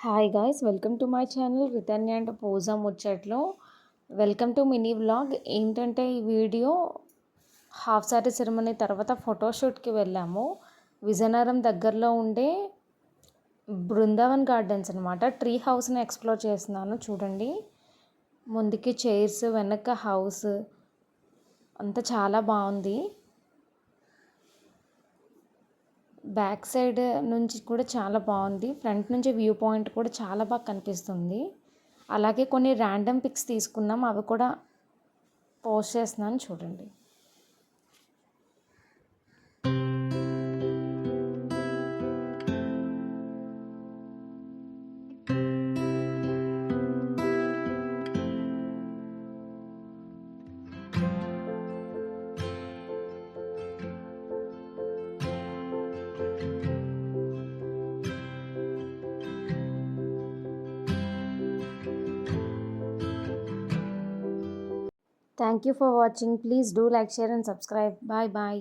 Hi guys, welcome to my channel Ritanya and Pooja ముచ్చట్లో. Welcome to mini vlog. ఏంటంటే ఈ video half sorry ceremony తర్వాత ఫోటోషూట్కి వెళ్ళాము. విజయనగరం దగ్గరలో ఉండే బృందావన్ గార్డెన్స్ అనమాట. ట్రీ హౌస్ని ఎక్స్ప్లోర్ చేస్తున్నాను చూడండి. ముందుకి చైర్స్, వెనక హౌస్ అంతా చాలా బాగుంది. బ్యాక్ సైడ్ నుంచి కూడా చాలా బాగుంది. ఫ్రంట్ నుంచి వ్యూ పాయింట్ కూడా చాలా బాగా కనిపిస్తుంది. అలాగే కొన్ని ర్యాండమ్ పిక్స్ తీసుకున్నాం, అవి కూడా పోస్ట్ చేస్తున్నాను చూడండి. Thank you for watching. Please do like, share and subscribe. Bye bye.